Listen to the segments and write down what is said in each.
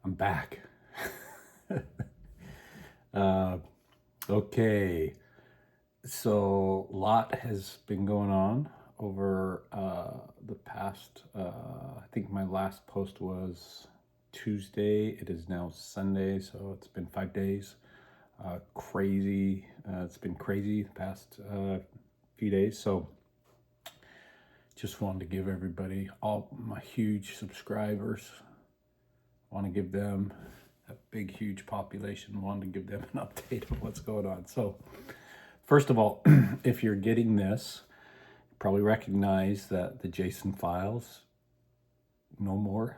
I'm back. uh, okay, so a lot has been going on over the past. I think my last post was Tuesday. It is now Sunday, so it's been 5 days. Crazy. It's been crazy the past few days. So just wanted to give everybody, all my huge subscribers, want to give them a big, huge population, wanted to give them an update of what's going on. So, first of all, if you're getting this, you probably recognize that the Jayson Files, no more.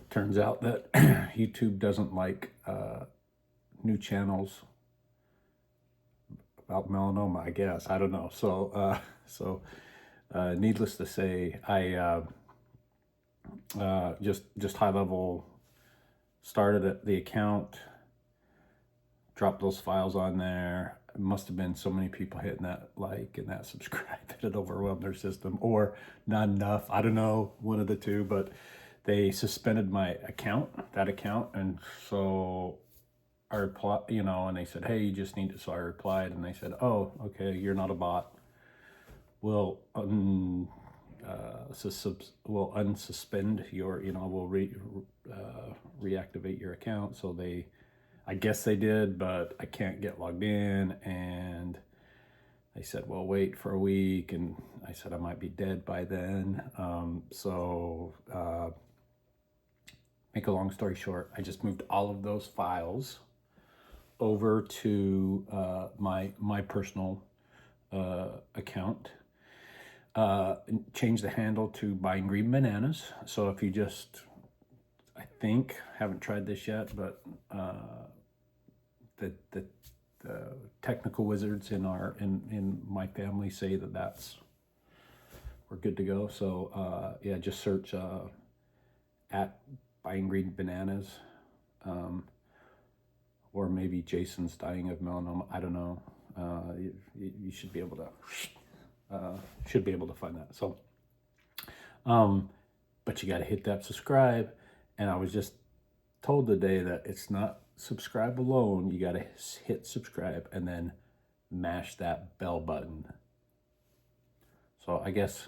Turns out that YouTube doesn't like new channels about melanoma, I guess. I don't know. So, needless to say, I just high level started at the account, dropped those files on there. It must have been so many people hitting that like and that subscribe that it overwhelmed their system, or not enough. I don't know, one of the two, but they suspended my account, and so I replied, and they said, hey, you just need to, so I replied, and they said, oh, okay, you're not a bot. We'll we'll unsuspend your, we'll reactivate your account. So I guess they did, but I can't get logged in. And they said, well, wait for a week. And I said, I might be dead by then. Make a long story short, I just moved all of those files over to my personal account. Change the handle to Buying Green Bananas. So if you just, I think, haven't tried this yet, but the technical wizards in my family say that we're good to go. So yeah, just search at Buying Green Bananas, or maybe Jason's dying of melanoma. I don't know. You should be able to find that. So, but you got to hit that subscribe. And I was just told today that it's not subscribe alone. You got to hit subscribe and then mash that bell button. So I guess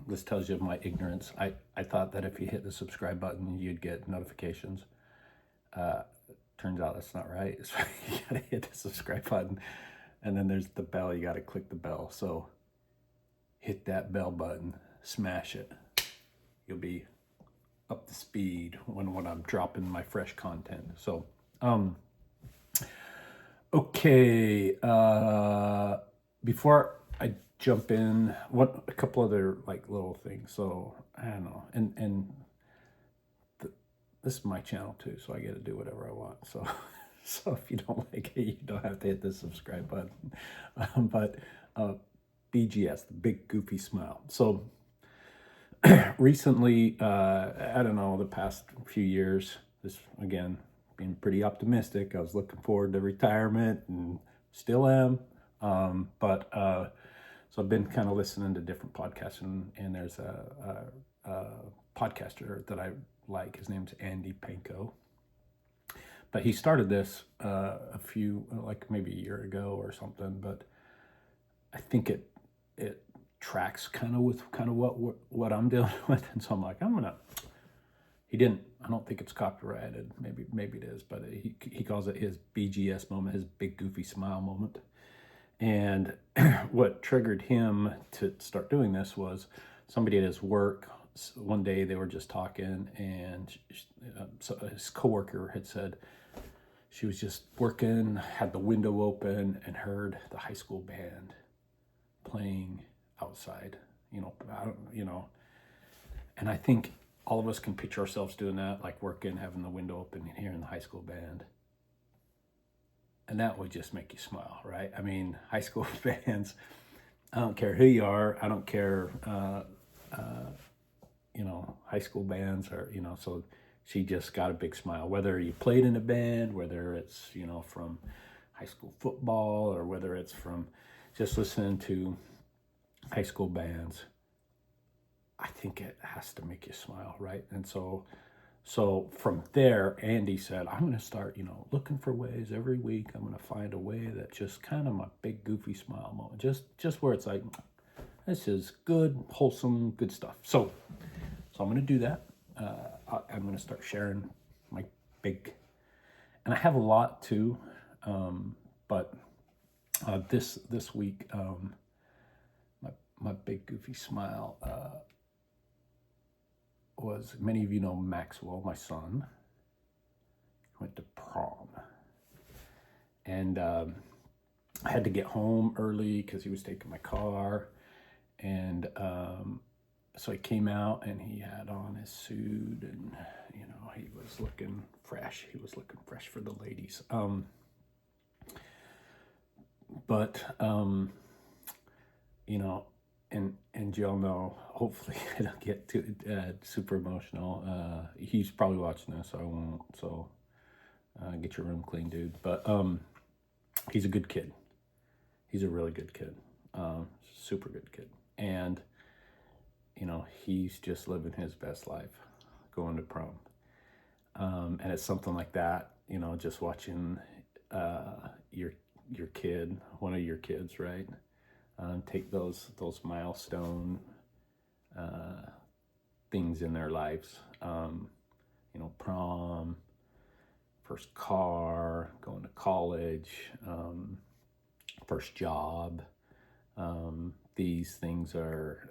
this tells you my ignorance. I thought that if you hit the subscribe button, you'd get notifications. Turns out that's not right. So you got to hit the subscribe button. And then there's the bell. You got to click the bell. So hit that bell button, smash it. You'll be up to speed when I'm dropping my fresh content. So, okay. Before I jump in, a couple other like little things. So I don't know, and this is my channel too, so I get to do whatever I want. So. So if you don't like it, you don't have to hit the subscribe button. But BGS, the Big Goofy Smile. So recently, I don't know, the past few years, this, again, being pretty optimistic, I was looking forward to retirement and still am. So I've been kind of listening to different podcasts, and there's a podcaster that I like. His name's Andy Panko. But he started this like maybe a year ago or something. But I think it tracks kind of with what I'm dealing with, and so I'm like, He didn't. I don't think it's copyrighted. Maybe it is, but he calls it his BGS moment, his Big Goofy Smile moment. And what triggered him to start doing this was somebody at his work. One day they were just talking, and so his coworker had said she was just working, had the window open, and heard the high school band playing outside. And I think all of us can picture ourselves doing that, like working, having the window open, and hearing the high school band. And that would just make you smile, right? I mean, high school bands, I don't care who you are. I don't care, high school bands are, so she just got a big smile. Whether you played in a band, whether it's, from high school football, or whether it's from just listening to high school bands, I think it has to make you smile, right? And so from there, Andy said, I'm going to start, looking for ways every week. I'm going to find a way that just kind of my big goofy smile moment, just where it's like, this is good, wholesome, good stuff. So I'm going to do that. I'm going to start sharing my big, and I have a lot too, but this week, my big goofy smile was, many of you know Maxwell, my son, went to prom. And I had to get home early because he was taking my car. And so he came out and he had on his suit, and, he was looking fresh. He was looking fresh for the ladies. And y'all know, hopefully I don't get too super emotional. He's probably watching this, so I won't. So get your room clean, dude. But he's a good kid. He's a really good kid. Super good kid. And, he's just living his best life, going to prom. And it's something like that, just watching your kid, one of your kids, right? Take those milestone things in their lives. Prom, first car, going to college, first job. These things are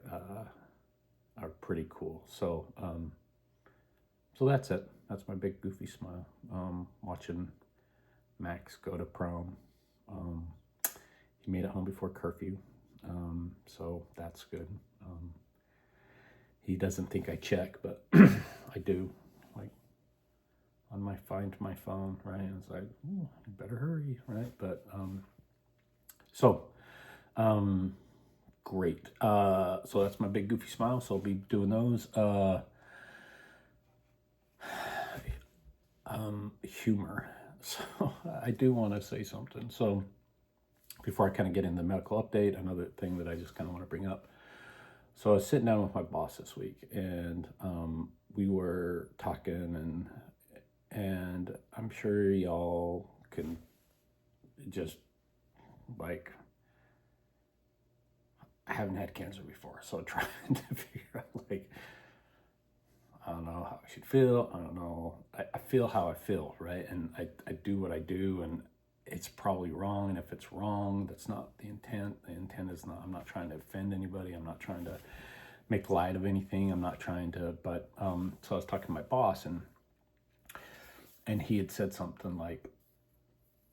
pretty cool. So that's it. That's my big goofy smile. Watching Max go to prom. He made it home before curfew. So that's good. He doesn't think I check, but I do. Like on my phone, right? And it's like, ooh, you better hurry, right? But great. So that's my big goofy smile. So I'll be doing those. Humor. So I do want to say something. So before I kind of get into the medical update, another thing that I just kind of want to bring up. So I was sitting down with my boss this week, and we were talking, and I'm sure y'all can just, like, I haven't had cancer before, so trying to figure out, like, I don't know how I should feel. I don't know. I feel how I feel, right? And I do what I do, and it's probably wrong. And if it's wrong, that's not the intent. The intent is not, I'm not trying to offend anybody. I'm not trying to make light of anything. I'm not trying to, but, so I was talking to my boss, and he had said something like,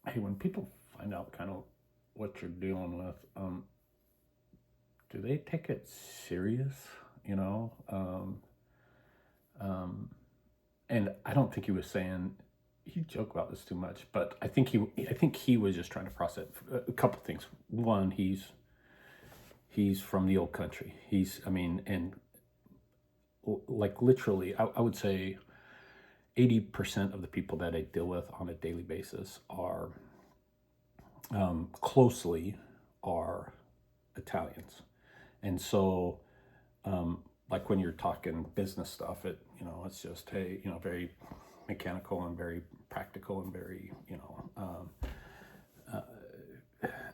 hey, when people find out kind of what you're dealing with, do they take it serious? And I don't think he was saying, he joke about this too much, but I think he was just trying to process a couple things. One, he's from the old country. And like literally, I would say 80% of the people that I deal with on a daily basis are closely are Italians. And so, like when you're talking business stuff, it's just, hey, very mechanical and very practical and very,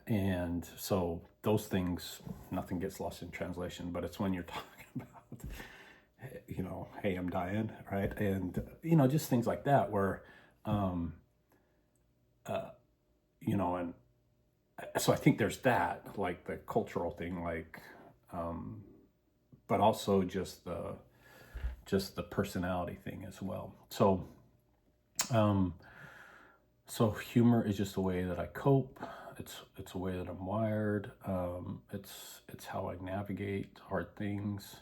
and so those things, nothing gets lost in translation, but it's when you're talking about, hey, I'm dying, right? And, just things like that where, and so I think there's that, like the cultural thing, like, but also just the personality thing as well. So, so humor is just a way that I cope. It's a way that I'm wired. It's how I navigate hard things.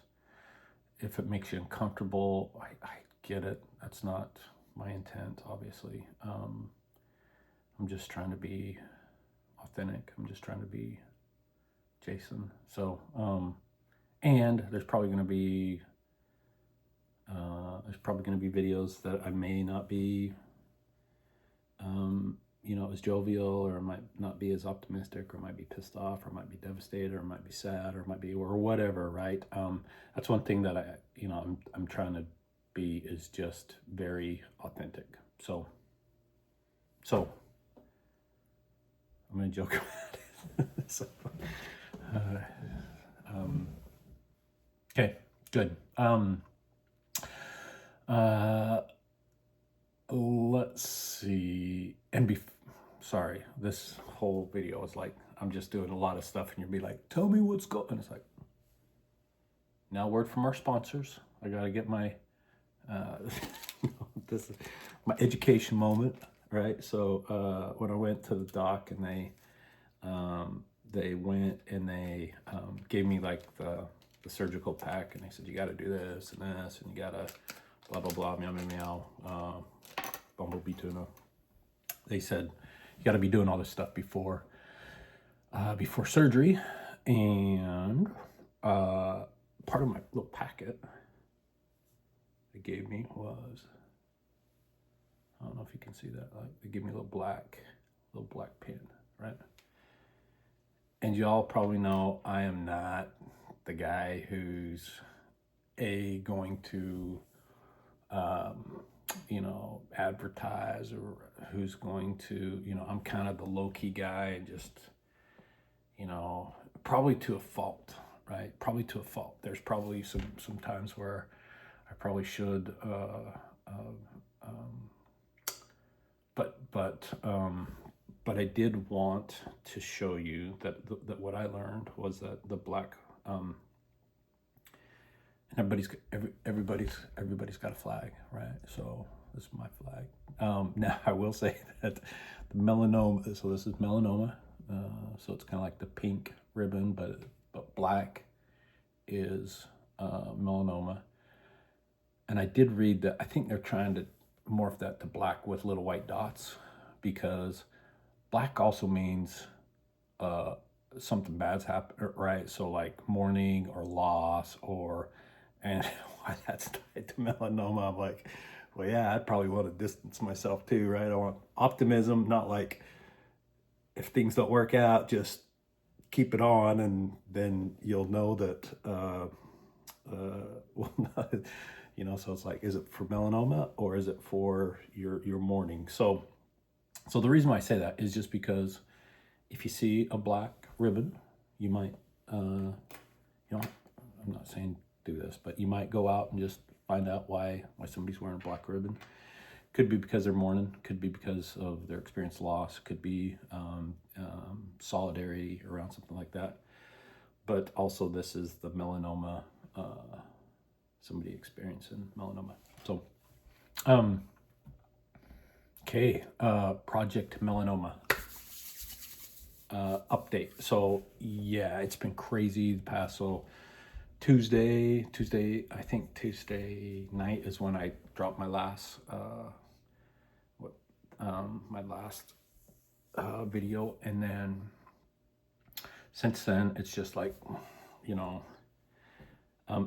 If it makes you uncomfortable, I get it. That's not my intent, obviously. I'm just trying to be authentic. I'm just trying to be Jayson. So, and there's probably going to be videos that I may not be, as jovial, or might not be as optimistic, or might be pissed off, or might be devastated, or might be sad, or might be, or whatever, right? That's one thing that I'm trying to be, is just very authentic. So I'm gonna joke about it. So, okay, good. Let's see. And sorry, this whole video is like, I'm just doing a lot of stuff, and you'll be like, tell me what's going on. It's like, now, word from our sponsors. I gotta get my this is my education moment, right? So when I went to the doc, and they went and they gave me like the surgical pack, and they said, you got to do this and this, and you got to blah blah blah, meow meow meow, bumblebee tuna. They said you got to be doing all this stuff before surgery. And part of my little packet they gave me was, I don't know if you can see that, like they gave me a little black pen, right? And y'all probably know I am not the guy who's going to advertise, or who's going to, I'm kind of the low-key guy, and just, probably to a fault, right? Probably to a fault. There's probably some times where I probably should, but I did want to show you that what I learned was that the black, and everybody's got a flag, right? So this is my flag. Now I will say that the melanoma, so this is melanoma, so it's kind of like the pink ribbon, but black is melanoma. And I did read that I think they're trying to morph that to black with little white dots, because black also means something bad's happened, right? So like mourning or loss, and why that's tied to melanoma, I'm like, well, yeah, I'd probably want to distance myself too, right? I want optimism, not like, if things don't work out, just keep it on, and then you'll know that, so it's like, is it for melanoma, or is it for your mourning? So the reason why I say that is just because if you see a black ribbon, you might, I'm not saying do this, but you might go out and just find out why somebody's wearing a black ribbon. Could be because they're mourning, could be because of their experienced loss, could be solidarity around something like that. But also, this is the melanoma, somebody experiencing melanoma. So, okay, Project Melanoma update. So yeah, it's been crazy the past. So Tuesday night is when I dropped my last video, and then since then it's just like,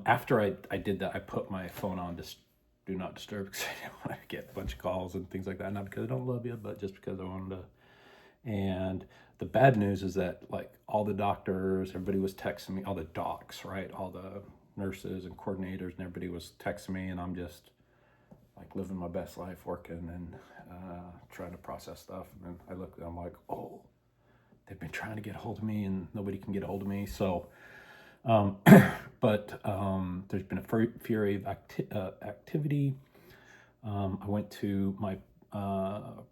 after I did that, I put my phone on do not disturb, because I didn't want to get a bunch of calls and things like that. Not because I don't love you, but just because I wanted to. And the bad news is that, like, all the doctors, everybody was texting me, all the docs, right? All the nurses and coordinators and everybody was texting me, and I'm just like living my best life, working and trying to process stuff. And then I look, I'm like, oh, they've been trying to get a hold of me and nobody can get a hold of me. So, but there's been a fury of activity. I went to my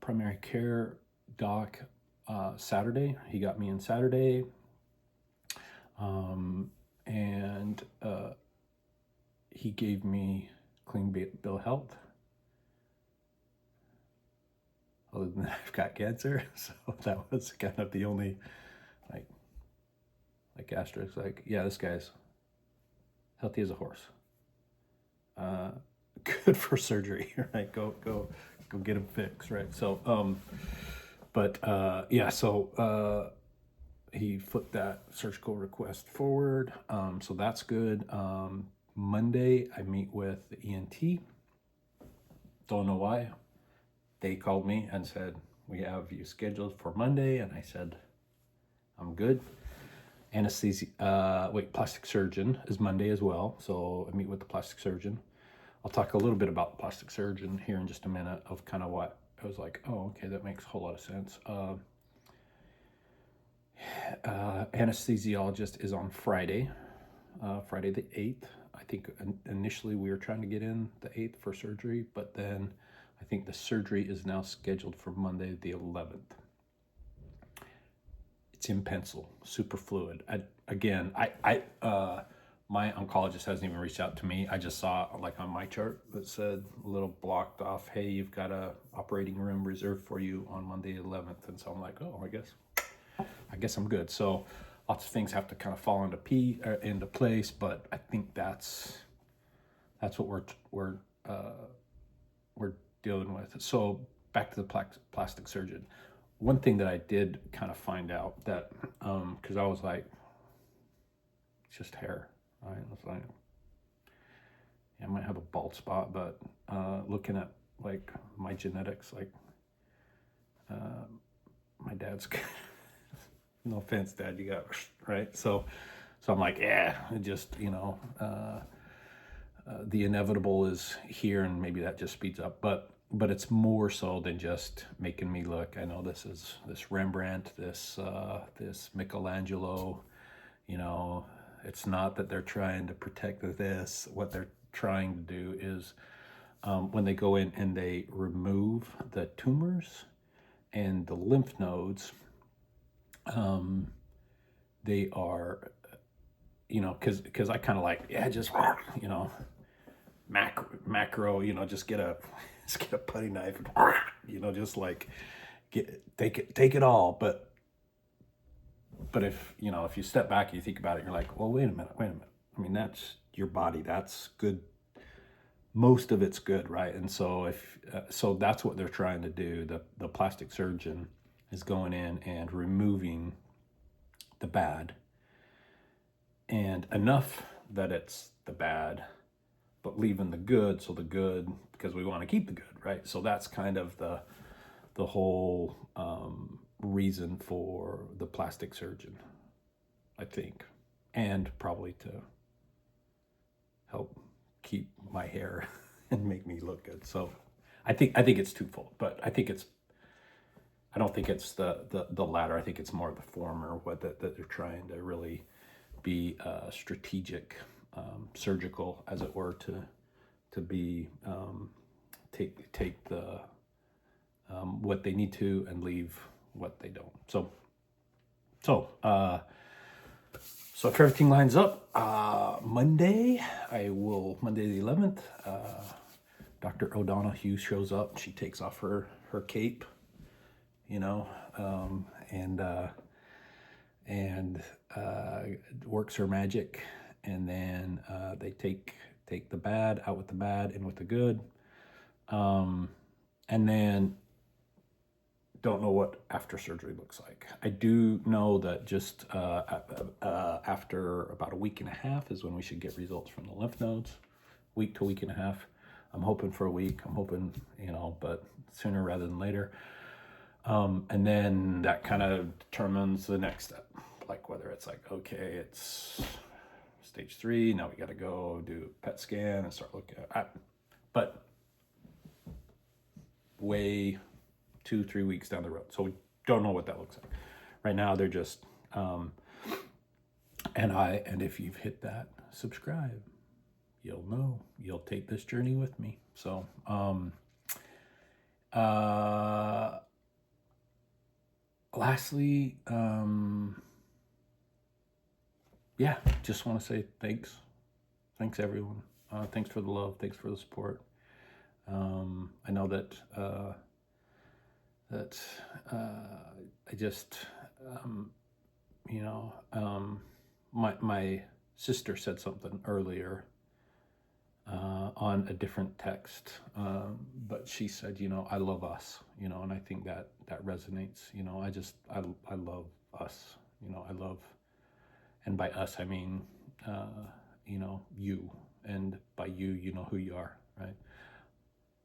primary care doc Saturday. He got me in Saturday, and he gave me clean bill of health. Other than that, I've got cancer, so that was kind of the only like asterisk. Like, yeah, this guy's healthy as a horse. Good for surgery, right? Go get him fixed, right? So, yeah, so he flipped that surgical request forward, so that's good. Monday, I meet with the ENT. Don't know why. They called me and said, we have you scheduled for Monday. And I said, I'm good. Plastic surgeon is Monday as well. So I meet with the plastic surgeon. I'll talk a little bit about the plastic surgeon here in just a minute of kind of what I was like, oh, okay, that makes a whole lot of sense. Anesthesiologist is on Friday, Friday the 8th. I think initially we were trying to get in the 8th for surgery, but then I think the surgery is now scheduled for Monday the 11th. It's in pencil, super fluid. My oncologist hasn't even reached out to me. I just saw like on my chart that said a little blocked off, hey, you've got a operating room reserved for you on Monday 11th. And so I'm like, oh, I guess I'm good. So lots of things have to kind of fall into place, but I think that's what we're dealing with. So back to the plastic surgeon. One thing that I did kind of find out that, because I was like, it's just hair. I was like, yeah, I might have a bald spot, but looking at like my genetics, like my dad's, no offense, Dad, you got, right? So I'm like, yeah, it just, the inevitable is here, and maybe that just speeds up, but it's more so than just making me look. I know this is this Rembrandt, this Michelangelo, it's not that they're trying to protect this. What they're trying to do is when they go in and they remove the tumors and the lymph nodes, they are, because I kind of like, yeah, just, macro, just get a putty knife, and, just like take it all. But if you step back and you think about it, you're like, well, wait a minute. I mean, that's your body. That's good. Most of it's good, right? And so so that's what they're trying to do. The plastic surgeon is going in and removing the bad, and enough that it's the bad, but leaving the good. So the good, because we want to keep the good, right? So that's kind of the whole reason for the plastic surgeon, I think, and probably to help keep my hair and make me look good. So I think it's twofold, but I don't think it's the latter. I think it's more the former, that they're trying to really be strategic, surgical, as it were, to be take the what they need to and leave what they don't. So if everything lines up, Monday the 11th, Dr. O'Donoghue shows up. She takes off her cape, and works her magic, and then they take the bad out with the bad, in with the good, and then don't know what after surgery looks like. I do know that just after about a week and a half is when we should get results from the lymph nodes. Week to week and a half. I'm hoping for a week. I'm hoping, but sooner rather than later. And then that kind of determines the next step, like whether it's like, okay, it's stage 3. Now we got to go do a PET scan and start looking at, but way 2-3 weeks down the road. So we don't know what that looks like. Right now they're just, and if you've hit that subscribe, you'll know, you'll take this journey with me. So, lastly, just want to say thanks everyone. Thanks for the love. Thanks for the support. I know that I just, my sister said something earlier on a different text, but she said, I love us, and I think that resonates. I love us, I love, and by us I mean you, and by you know who you are, right?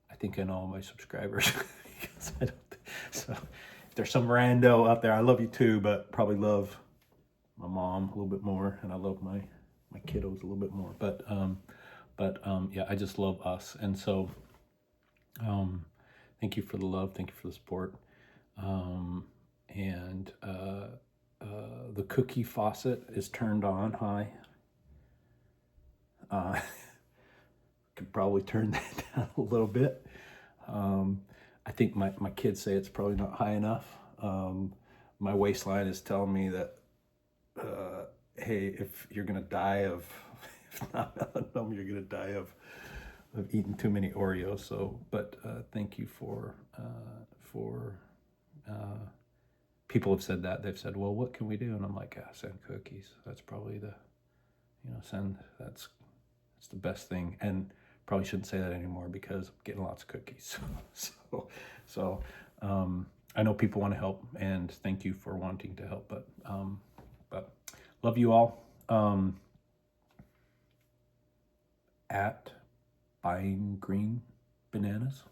I think I know all my subscribers because I don't think So if there's some rando out there, I love you too, but probably love my mom a little bit more, and I love my kiddos a little bit more. But yeah, I just love us, and so thank you for the love, thank you for the support, and the cookie faucet is turned on high. Could probably turn that down a little bit. I think my kids say it's probably not high enough. My waistline is telling me that, hey, if you're gonna die of, if not melanoma, you're gonna die of eating too many Oreos. So, but thank you for people have said that. They've said, well, what can we do? And I'm like, send cookies. That's probably the, that's the best thing. And probably shouldn't say that anymore because I'm getting lots of cookies. So I know people want to help, and thank you for wanting to help, but love you all. At buying green bananas.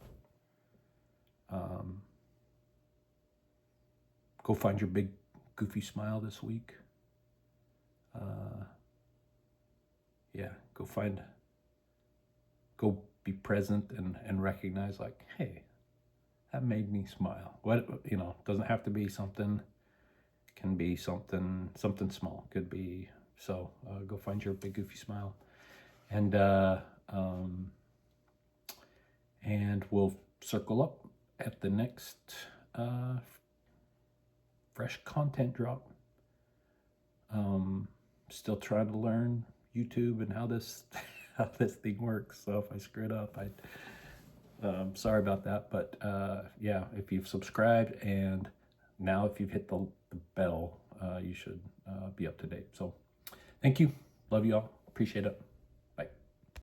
Go find your big goofy smile this week. Yeah, go be present and recognize, like, hey, that made me smile. What, doesn't have to be something, can be something small, could be. So go find your big goofy smile, and we'll circle up at the next fresh content drop. Still trying to learn YouTube and how this thing works. So if I screw it up, sorry about that. But yeah, if you've subscribed, and now if you've hit the bell, you should be up to date. So thank you. Love you all. Appreciate it.